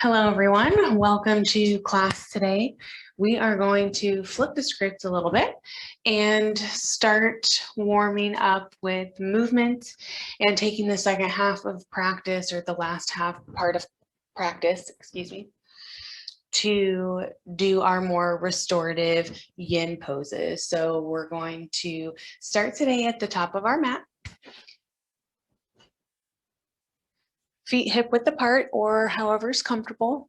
Hello, everyone. Welcome to class today. We are going to flip the script a little bit and start warming up with movement and taking the second half of practice, or the last half part of practice, to do our more restorative yin poses. So we're going to start today at the top of our mat. Feet hip width apart or however is comfortable.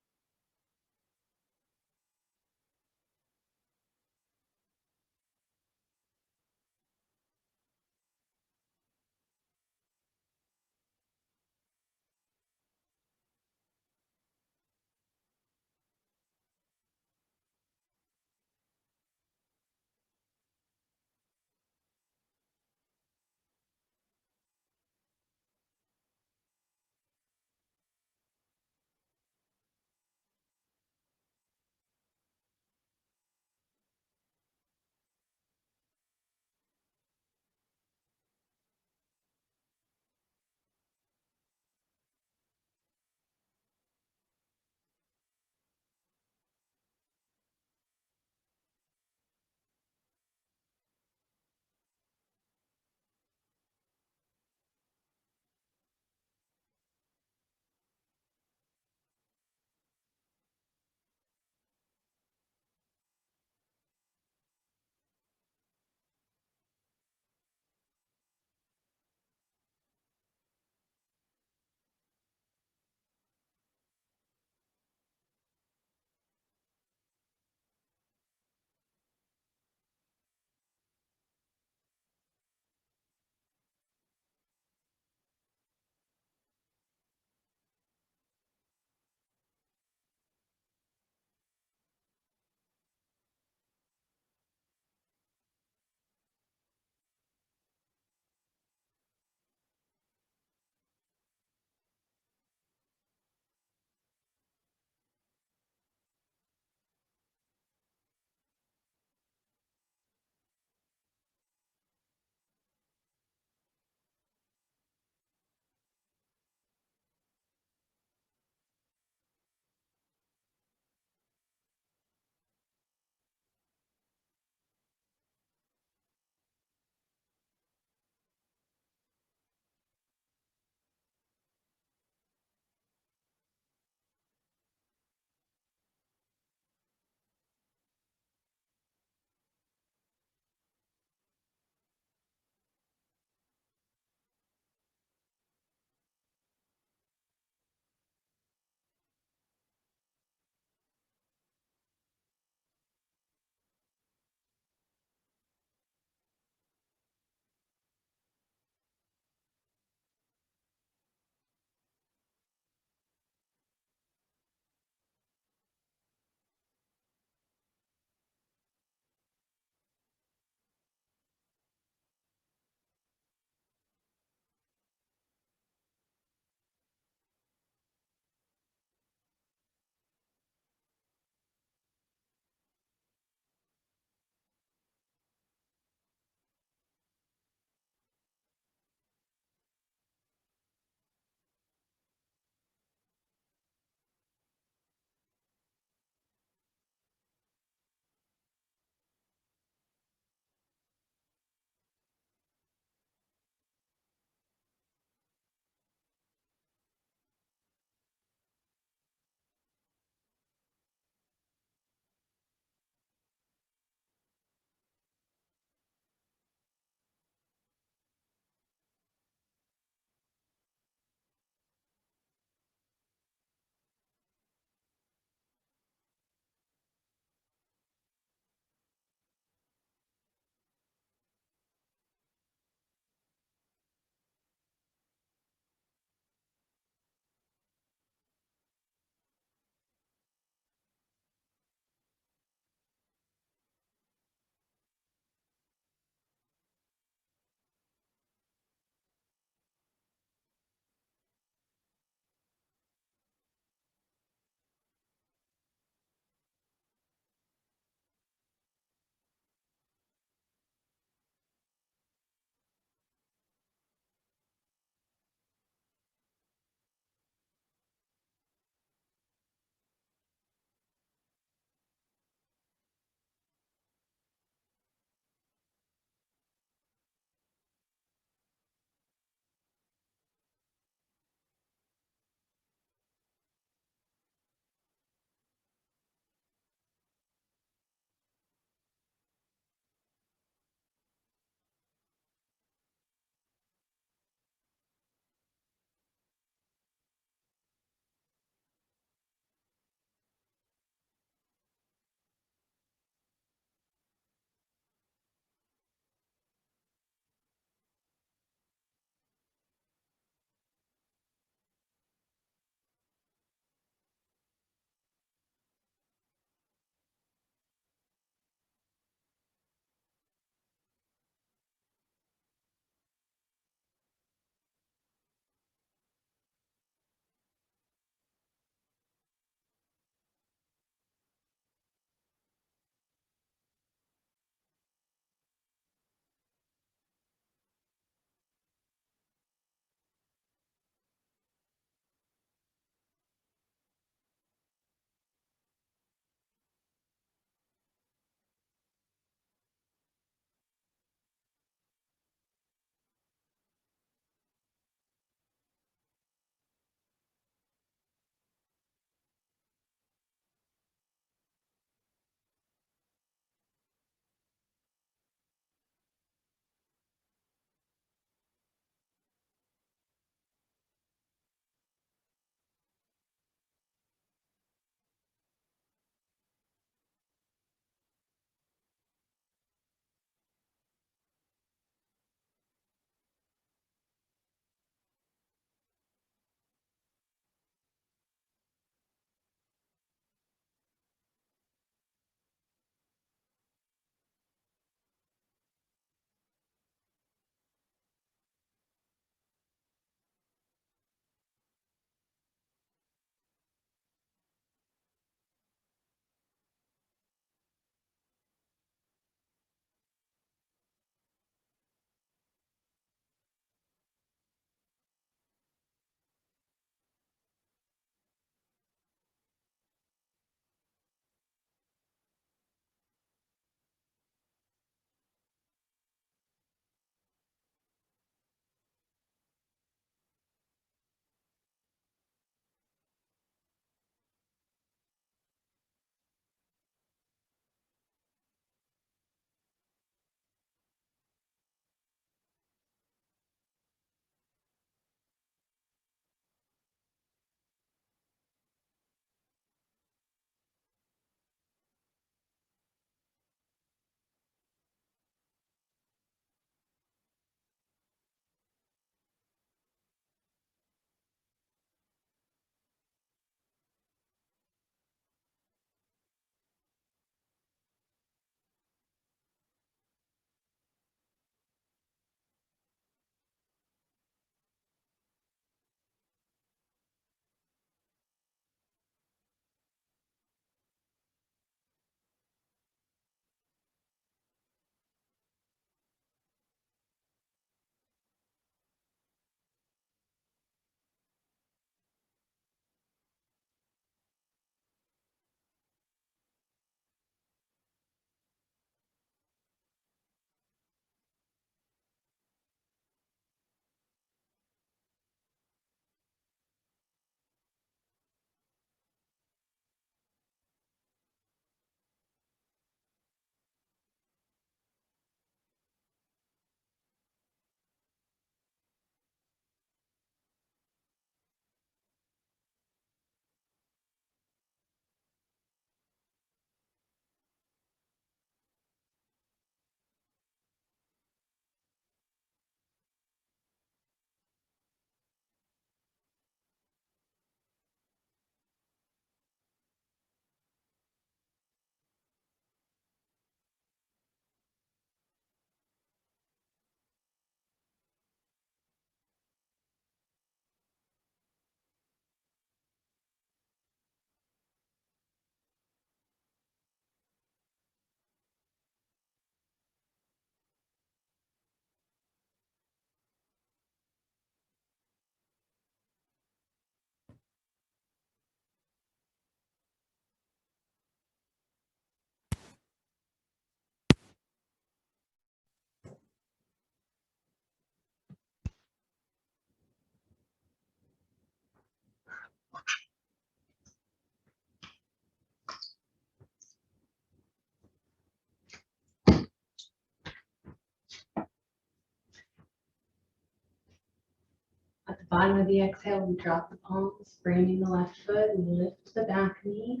Bottom of the exhale, we drop the palms, framing the left foot, we lift the back knee,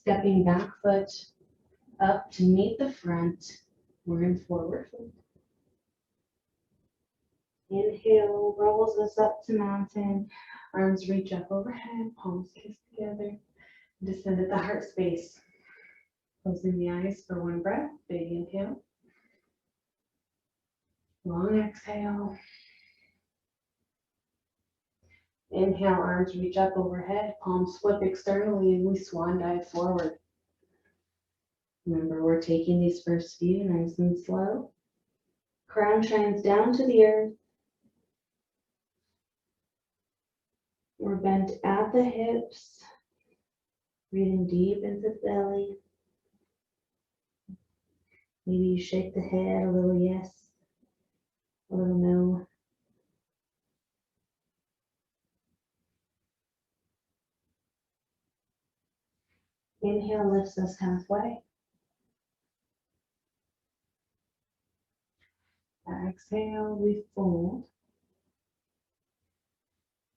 stepping back foot up to meet the front. We're in forward fold. Inhale, rolls us up to mountain. Arms reach up overhead, palms kiss together. Descend at the heart space. Closing the eyes for one breath. Big inhale. Long exhale. Inhale, arms reach up overhead, palms flip externally, and we swan dive forward. Remember, we're taking these first few nice and slow. Crown shines down to the earth. We're bent at the hips, breathing deep into the belly. Maybe you shake the head a little yes, a little no. Inhale lifts us halfway. Exhale, we fold.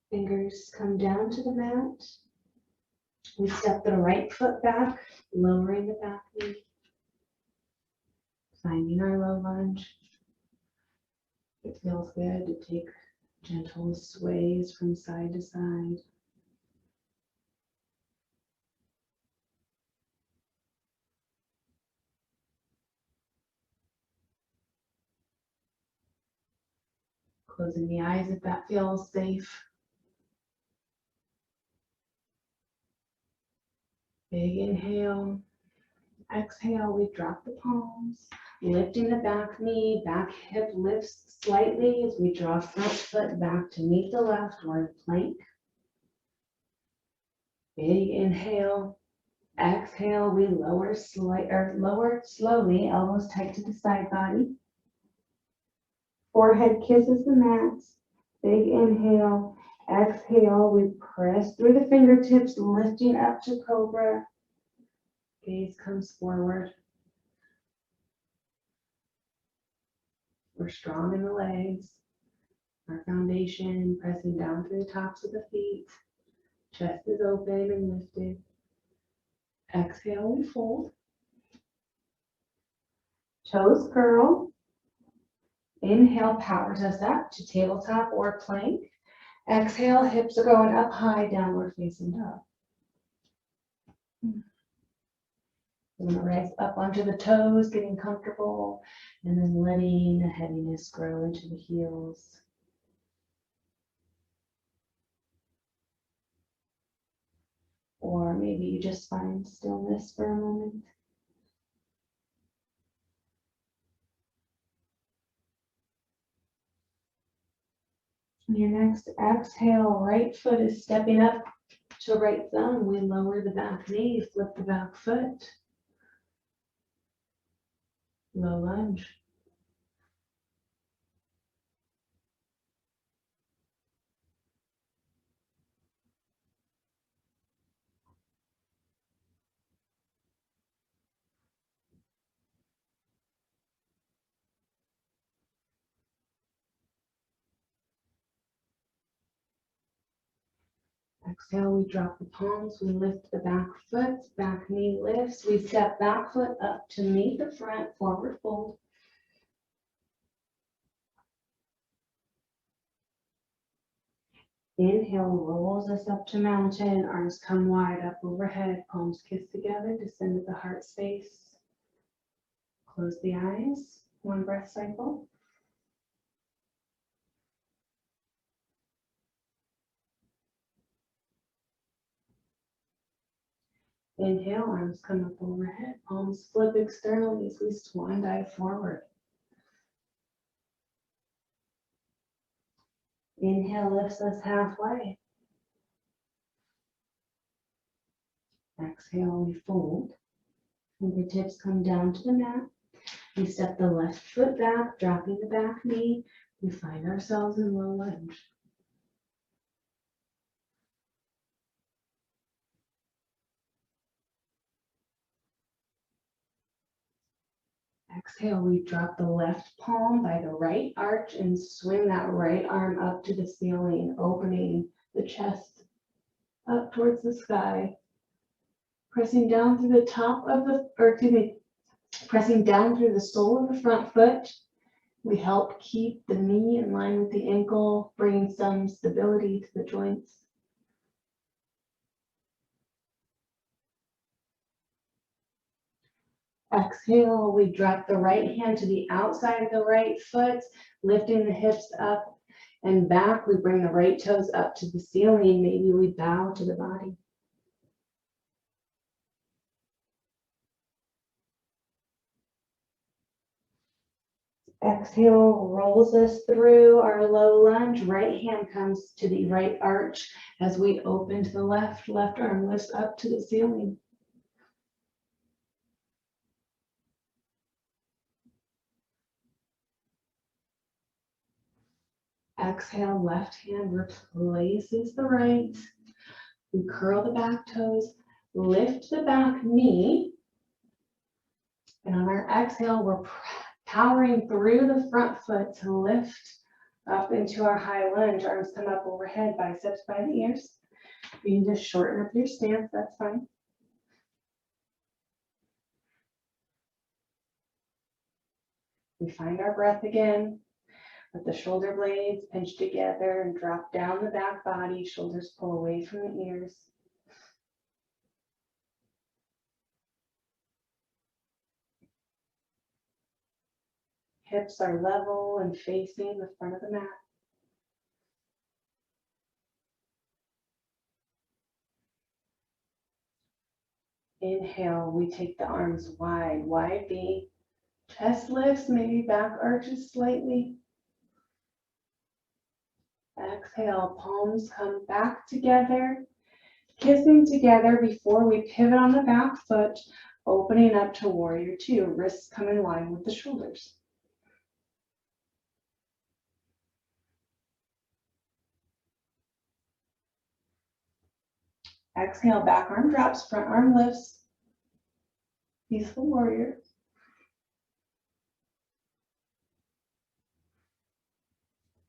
Fingers come down to the mat. We step the right foot back, lowering the back knee. Finding our low lunge. It feels good to take gentle sways from side to side. Closing the eyes if that feels safe. Big inhale. Exhale, we drop the palms, lifting the back knee, back hip lifts slightly as we draw front foot back to meet the left, we're in plank. Big inhale. Exhale, we lower slowly, elbows tight to the side body. Forehead kisses the mat. Big inhale. Exhale, we press through the fingertips, lifting up to cobra. Gaze comes forward. We're strong in the legs. Our foundation pressing down through the tops of the feet. Chest is open and lifted. Exhale, we fold. Toes curl. Inhale powers us up to tabletop or plank. Exhale, hips are going up high, downward facing dog. We're going to rise up onto the toes, getting comfortable, and then letting the heaviness grow into the heels. Or maybe you just find stillness for a moment. On your next exhale, right foot is stepping up to right thumb. We lower the back knee, flip the back foot. Low lunge. Exhale, we drop the palms, we lift the back foot, back knee lifts, we step back foot up to meet the front, forward fold. Inhale rolls us up to mountain, arms come wide up overhead, palms kiss together, descend to the heart space. Close the eyes, one breath cycle. Inhale, arms come up overhead, palms flip externally as we swan dive forward. Inhale lifts us halfway. Exhale, we fold. Fingertips come down to the mat. We step the left foot back, dropping the back knee. We find ourselves in low lunge. Exhale, we drop the left palm by the right arch and swing that right arm up to the ceiling, opening the chest up towards the sky. Pressing down through the top of pressing down through the sole of the front foot. We help keep the knee in line with the ankle, bringing some stability to the joints. Exhale, we drop the right hand to the outside of the right foot, lifting the hips up and back. We bring the right toes up to the ceiling. Maybe we bow to the body. Exhale rolls us through our low lunge. Right hand comes to the right arch as we open to the left. Left arm lifts up to the ceiling. Exhale, left hand replaces the right. We curl the back toes, lift the back knee. And on our exhale, we're powering through the front foot to lift up into our high lunge. Arms come up overhead, biceps by the ears. You can just shorten up your stance, that's fine. We find our breath again. Let the shoulder blades pinch together and drop down the back body. Shoulders pull away from the ears. Hips are level and facing the front of the mat. Inhale, we take the arms wide, wide V. Chest lifts, maybe back arches slightly. Exhale, palms come back together, kissing together before we pivot on the back foot, opening up to warrior two. Wrists come in line with the shoulders. Exhale, back arm drops, front arm lifts. Peaceful warrior.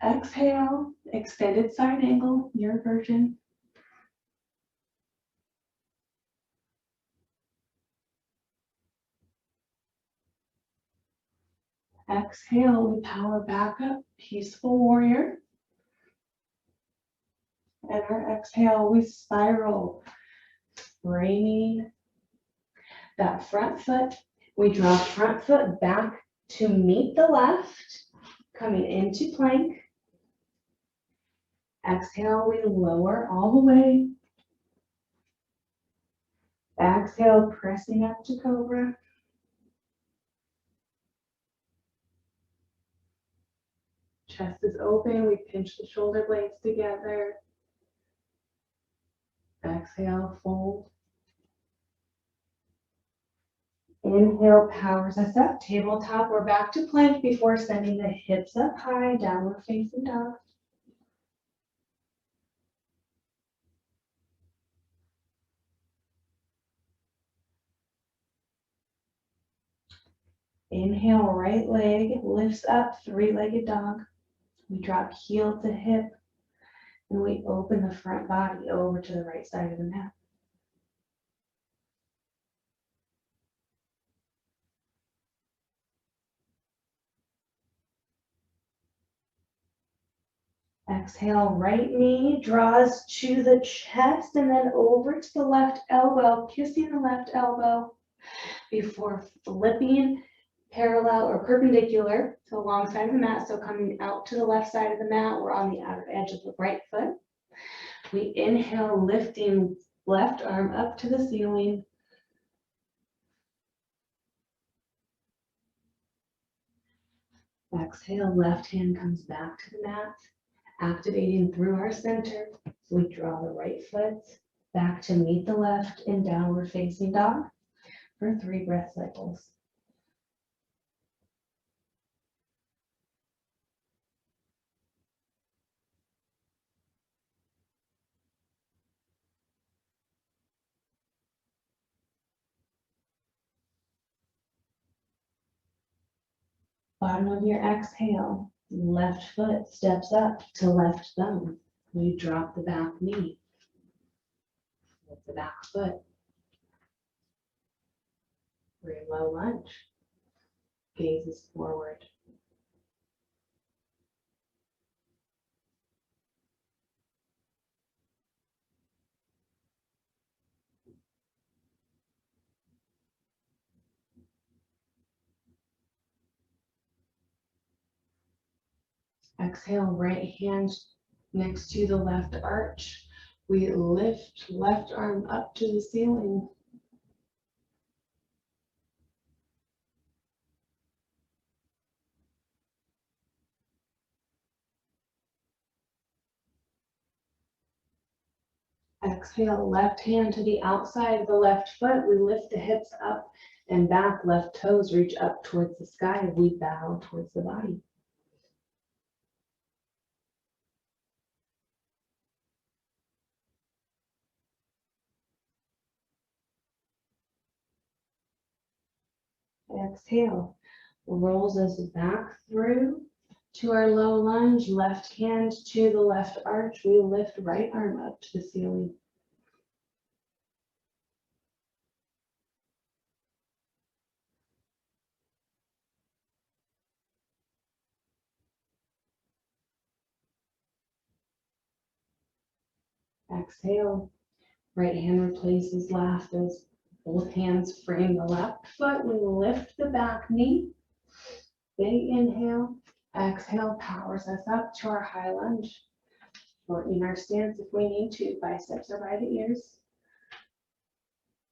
Exhale, extended side angle, your version. Exhale, we power back up, peaceful warrior. And our exhale, we spiral, bringing that front foot. We draw front foot back to meet the left, coming into plank. Exhale, we lower all the way. Exhale, pressing up to cobra. Chest is open, we pinch the shoulder blades together. Exhale, fold. Inhale, powers us up, tabletop. We're back to plank before sending the hips up high, downward facing dog. Inhale, right leg lifts up, three-legged dog. We drop heel to hip, and we open the front body over to the right side of the mat. Exhale, right knee draws to the chest and then over to the left elbow, kissing the left elbow before flipping parallel or perpendicular to the long side of the mat. So coming out to the left side of the mat, we're on the outer edge of the right foot. We inhale, lifting left arm up to the ceiling. Exhale, left hand comes back to the mat, activating through our center. We draw the right foot back to meet the left in downward facing dog for 3 breath cycles. Bottom of your exhale, left foot steps up to left thumb. We drop the back knee with the back foot. We're in low lunge. Gaze is forward. Exhale, right hand next to the left arch. We lift left arm up to the ceiling. Exhale, left hand to the outside of the left foot. We lift the hips up and back. Left toes reach up towards the sky. We bow towards the body. Exhale, rolls us back through to our low lunge. Left hand to the left arch. We lift right arm up to the ceiling. Exhale, right hand replaces left as both hands frame the left foot. We lift the back knee. Big inhale. Exhale powers us up to our high lunge. Shortening our stance if we need to. Biceps are by the ears.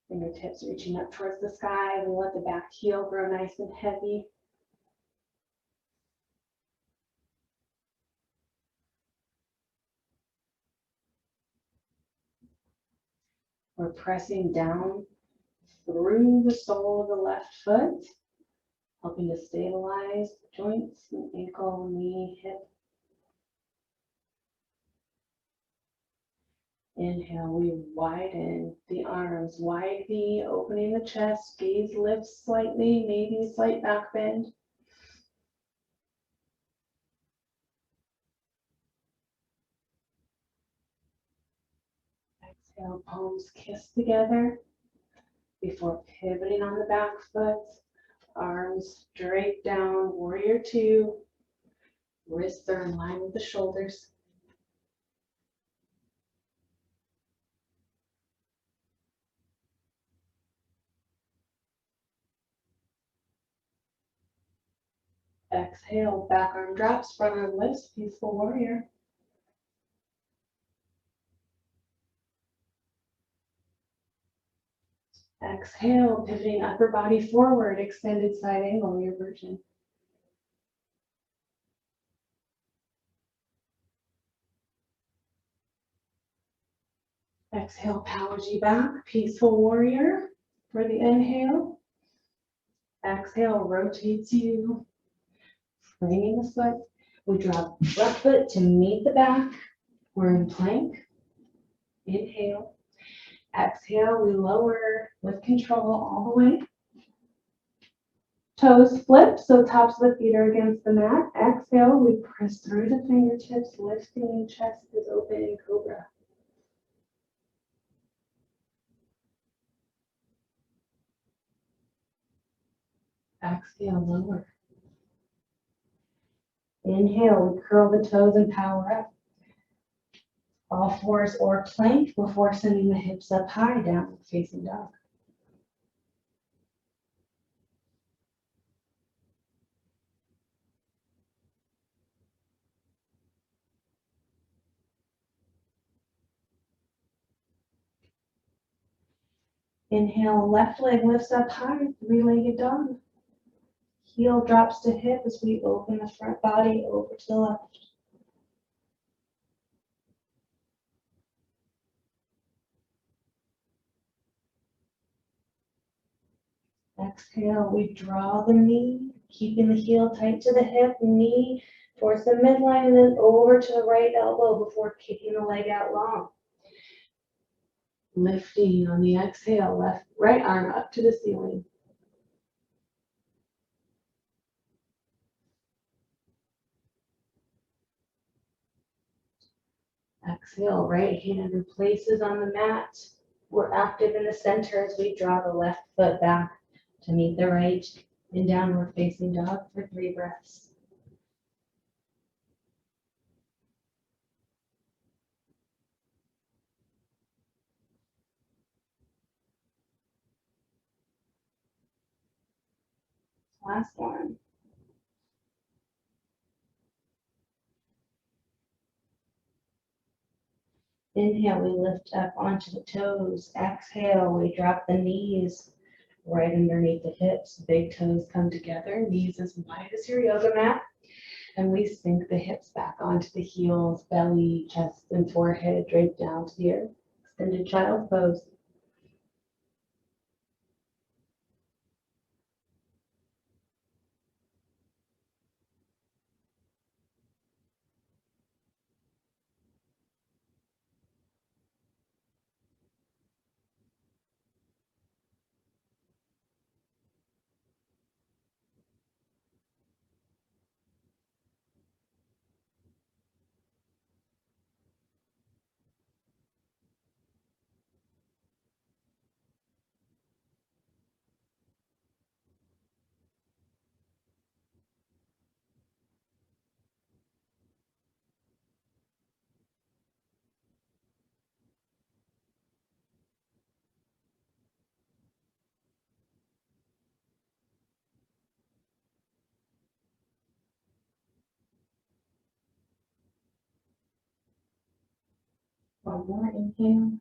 Fingertips reaching up towards the sky. We let the back heel grow nice and heavy. We're pressing down through the sole of the left foot, helping to stabilize the joints and ankle, knee, hip. Inhale, we widen the arms, wide V, opening the chest, gaze lifts slightly, maybe a slight back bend. Exhale, palms kiss together before pivoting on the back foot. Arms straight down, warrior two. Wrists are in line with the shoulders. Exhale, back arm drops, front arm lifts, peaceful warrior. Exhale, pivoting upper body forward, extended side angle, your version. Exhale, powers you back, peaceful warrior for the inhale. Exhale, rotates you, framing the foot. We drop left foot to meet the back. We're in plank. Inhale. Exhale, we lower with control all the way. Toes flip, so tops of the feet are against the mat. Exhale, we press through the fingertips, lifting, chest is open in cobra. Exhale, lower. Inhale, we curl the toes and power up. All fours or plank before sending the hips up high, down facing dog. Inhale, left leg lifts up high, three-legged dog. Heel drops to hip as we open the front body over to the left. Exhale, we draw the knee, keeping the heel tight to the hip, knee towards the midline, and then over to the right elbow before kicking the leg out long. Lifting on the exhale, right arm up to the ceiling. Exhale, right hand replaces on the mat. We're active in the center as we draw the left foot back to meet the right in downward facing dog for 3 breaths. Last one. Inhale, we lift up onto the toes. Exhale, we drop the knees right underneath the hips. Big toes come together, knees as wide as your yoga mat. And we sink the hips back onto the heels, belly, chest, and forehead draped down to the earth. Extended child pose. One more inhale.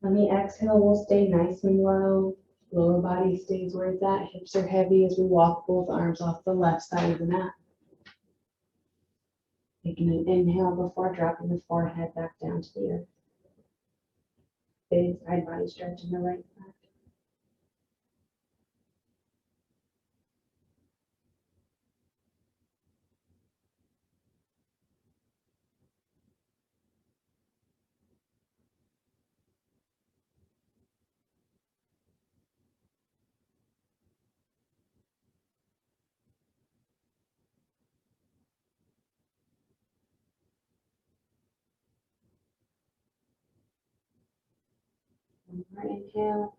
On the exhale, we'll stay nice and low. Lower body stays where it's at. Hips are heavy as we walk both arms off the left side of the mat. Taking an inhale before dropping the forehead back down to the earth. Big side body stretch in the right side. One more inhale.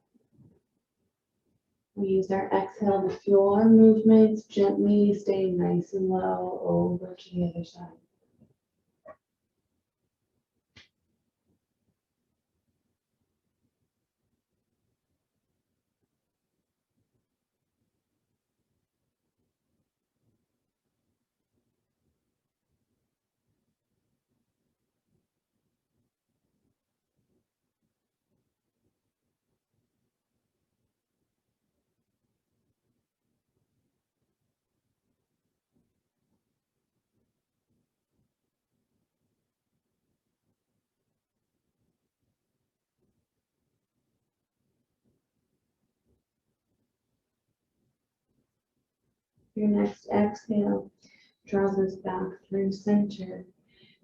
We use our exhale to fuel our movements, gently staying nice and low over to the other side. Your next exhale draws us back through center.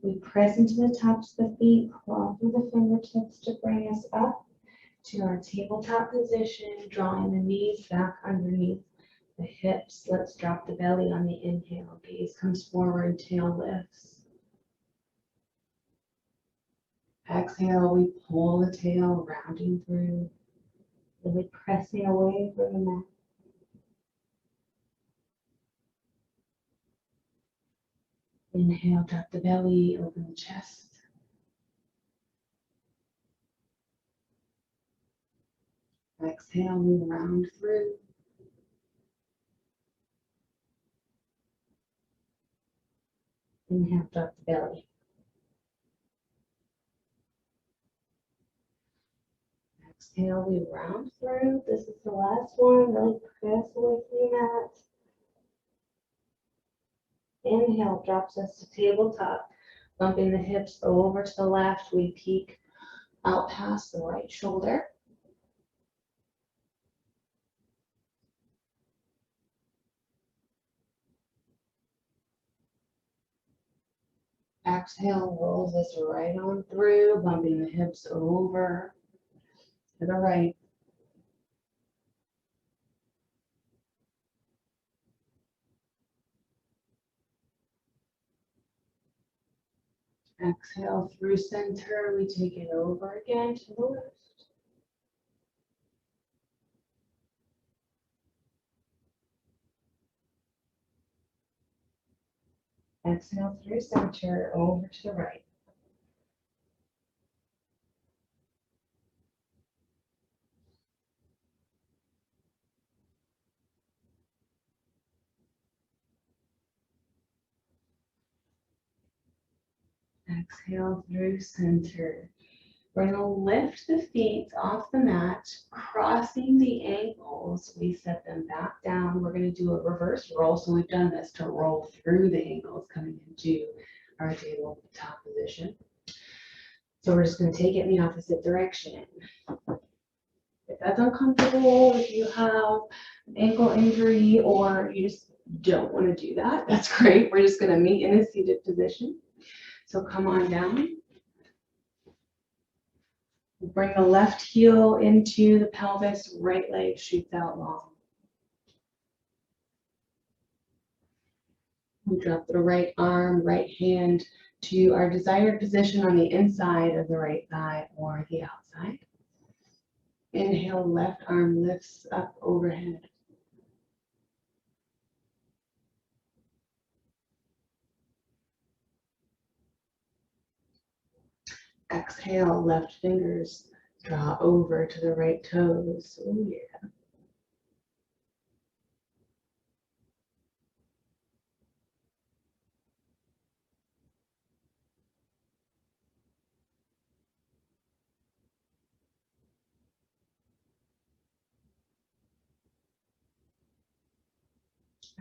We press into the tops of the feet, claw through the fingertips to bring us up to our tabletop position, drawing the knees back underneath the hips. Let's drop the belly on the inhale. Gaze comes forward, tail lifts. Exhale, we pull the tail, rounding through, really pressing away from the mat. Inhale, drop the belly, open the chest. Exhale, we round through. Inhale, drop the belly. Exhale, we round through. This is the last one. Really press away from the mat. Inhale drops us to tabletop, bumping the hips over to the left. We peek out past the right shoulder. Exhale rolls us right on through, bumping the hips over to the right. Exhale through center, we take it over again to the left. Exhale through center, over to the right. Exhale through center. We're going to lift the feet off the mat, crossing the ankles. We set them back down. We're going to do a reverse roll. So we've done this to roll through the ankles, coming into our tabletop position. So we're just going to take it in the opposite direction. If that's uncomfortable, if you have an ankle injury or you just don't want to do that, that's great. We're just going to meet in a seated position. So come on down. Bring the left heel into the pelvis, right leg shoots out long. We drop the right arm, right hand to our desired position on the inside of the right thigh or the outside. Inhale, left arm lifts up overhead. Exhale, left fingers draw over to the right toes. Oh yeah.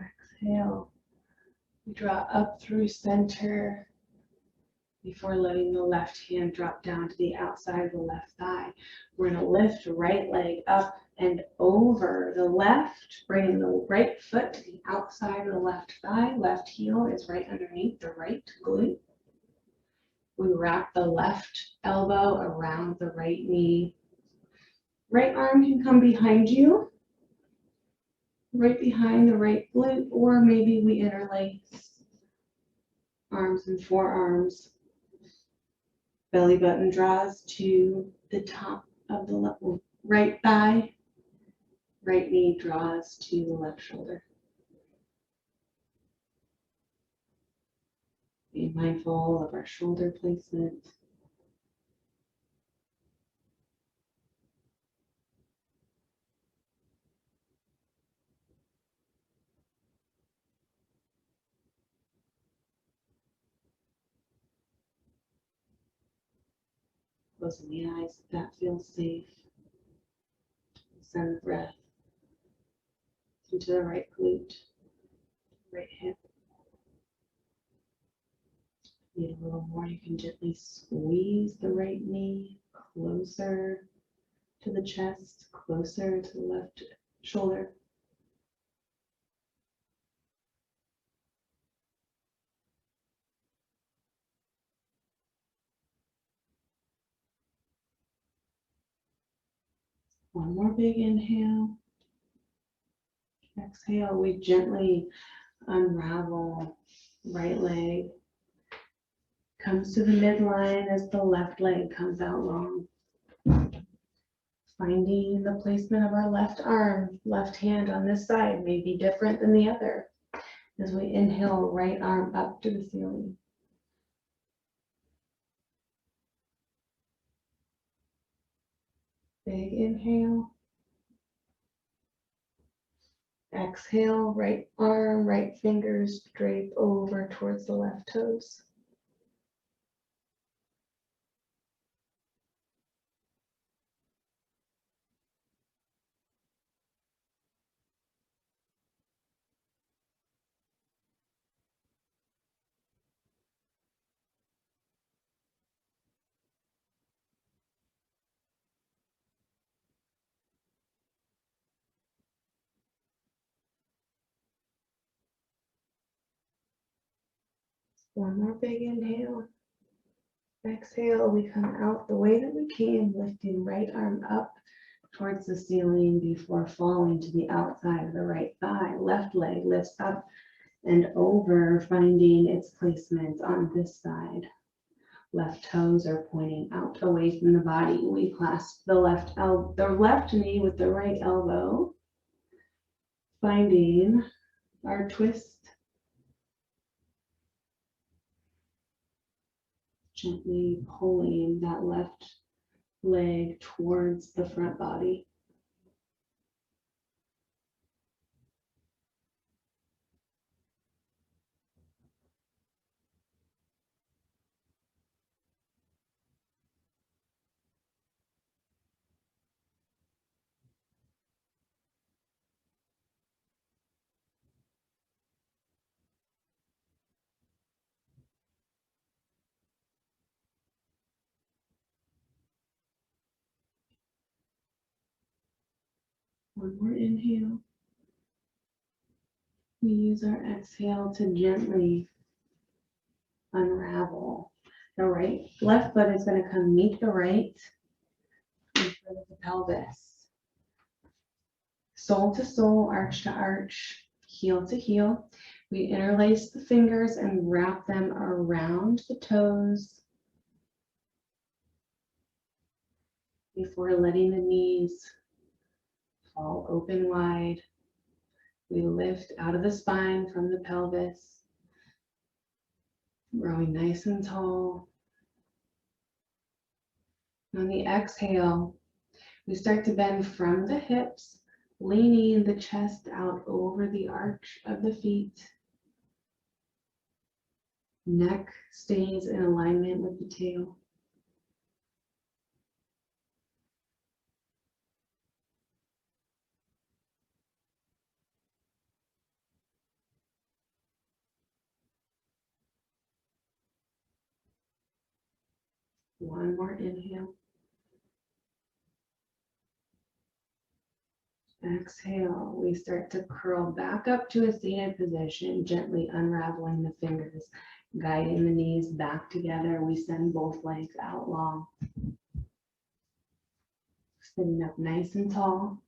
Exhale, we draw up through center before letting the left hand drop down to the outside of the left thigh. We're going to lift right leg up and over the left, bringing the right foot to the outside of the left thigh. Left heel is right underneath the right glute. We wrap the left elbow around the right knee. Right arm can come behind you, right behind the right glute, or maybe we interlace arms and forearms. Belly button draws to the top of the right thigh. Right knee draws to the left shoulder. Be mindful of our shoulder placement. Closing the eyes if that feels safe. Send the breath into the right glute, right hip. Need a little more, you can gently squeeze the right knee closer to the chest, closer to the left shoulder. One more big inhale. Exhale, we gently unravel right leg. Comes to the midline as the left leg comes out long. Finding the placement of our left arm, left hand on this side may be different than the other. As we inhale, right arm up to the ceiling. Big inhale. Exhale, right arm, right fingers drape over towards the left toes. One more big inhale. Exhale, we come out the way that we came, lifting right arm up towards the ceiling before falling to the outside of the right thigh. Left leg lifts up and over, finding its placement on this side. Left toes are pointing out away from the body. We clasp the left knee with the right elbow, finding our twist. Gently pulling that left leg towards the front body. One more inhale. We use our exhale to gently unravel. The left foot is going to come meet the right in front of the pelvis. Sole to sole, arch to arch, heel to heel. We interlace the fingers and wrap them around the toes before letting the knees fall open wide. We lift out of the spine from the pelvis, growing nice and tall. On the exhale, we start to bend from the hips, leaning the chest out over the arch of the feet. Neck stays in alignment with the tail. One more inhale. Exhale, we start to curl back up to a seated position, gently unraveling the fingers, guiding the knees back together. We send both legs out long. Sitting up nice and tall.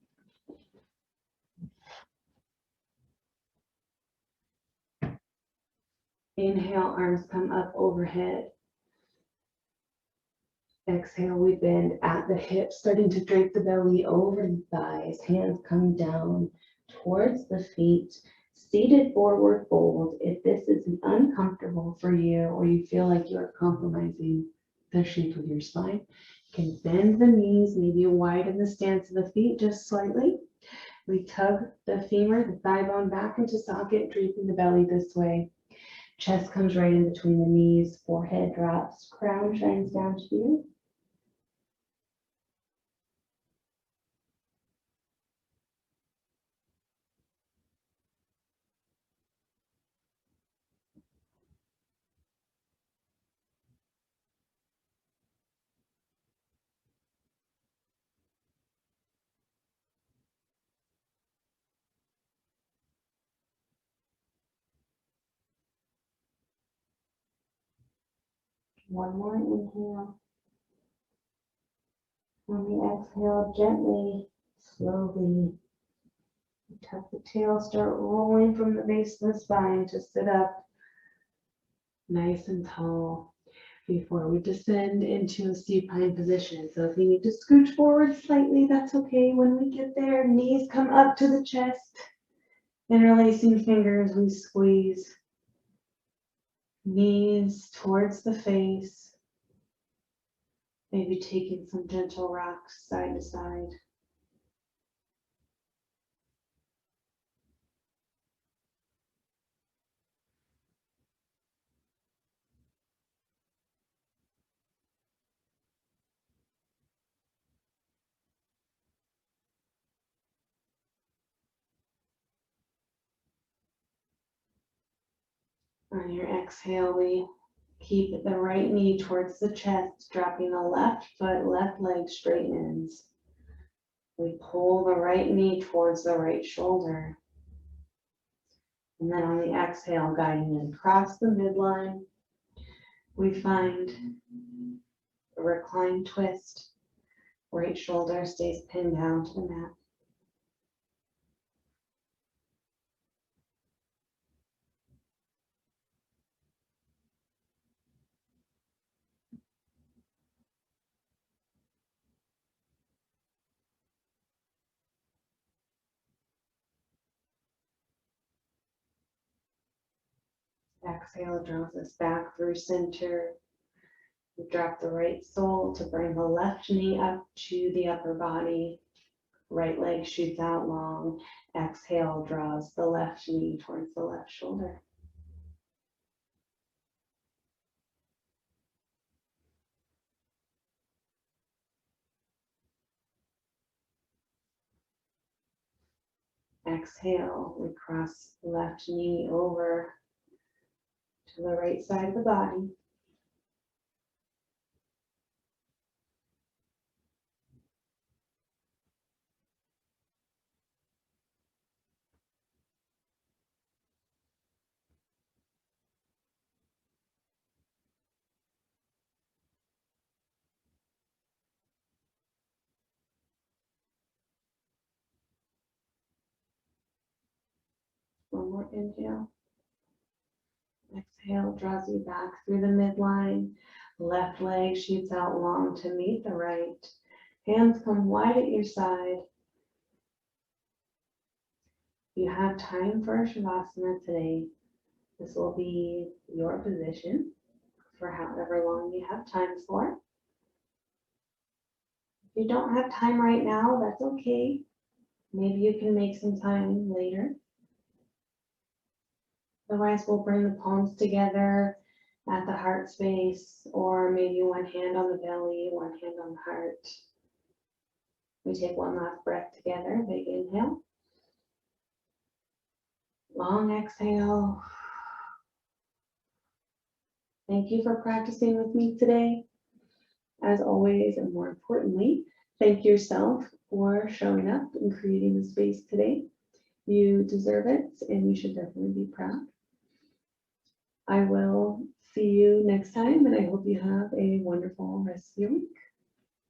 Inhale, arms come up overhead. Exhale, we bend at the hips, starting to drape the belly over the thighs. Hands come down towards the feet. Seated forward fold. If this is uncomfortable for you or you feel like you're compromising the shape of your spine, you can bend the knees, maybe widen the stance of the feet just slightly. We tug the femur, the thigh bone back into socket, draping the belly this way. Chest comes right in between the knees, forehead drops, crown shines down to you. One more inhale. On the exhale, gently, slowly, tuck the tail, start rolling from the base of the spine to sit up nice and tall before we descend into a supine position. So if you need to scooch forward slightly, that's okay. When we get there, knees come up to the chest, interlacing fingers, we squeeze. Knees towards the face, maybe taking some gentle rocks side to side. On your exhale, we keep the right knee towards the chest, dropping the left foot, left leg straightens. We pull the right knee towards the right shoulder. And then on the exhale, guiding it across the midline, we find a reclined twist. Right shoulder stays pinned down to the mat. Exhale draws us back through center. We drop the right sole to bring the left knee up to the upper body. Right leg shoots out long. Exhale draws the left knee towards the left shoulder. Exhale, we cross left knee over to the right side of the body. One more inhale. Exhale draws you back through the midline. Left leg shoots out long to meet the right. Hands come wide at your side. You have time for Shavasana today. This will be your position for however long you have time for. If you don't have time right now, that's okay. Maybe you can make some time later. Otherwise, we'll bring the palms together at the heart space, or maybe one hand on the belly, one hand on the heart. We take one last breath together. Big inhale. Long exhale. Thank you for practicing with me today. As always, and more importantly, thank yourself for showing up and creating the space today. You deserve it, and you should definitely be proud. I will see you next time, and I hope you have a wonderful rest of your week.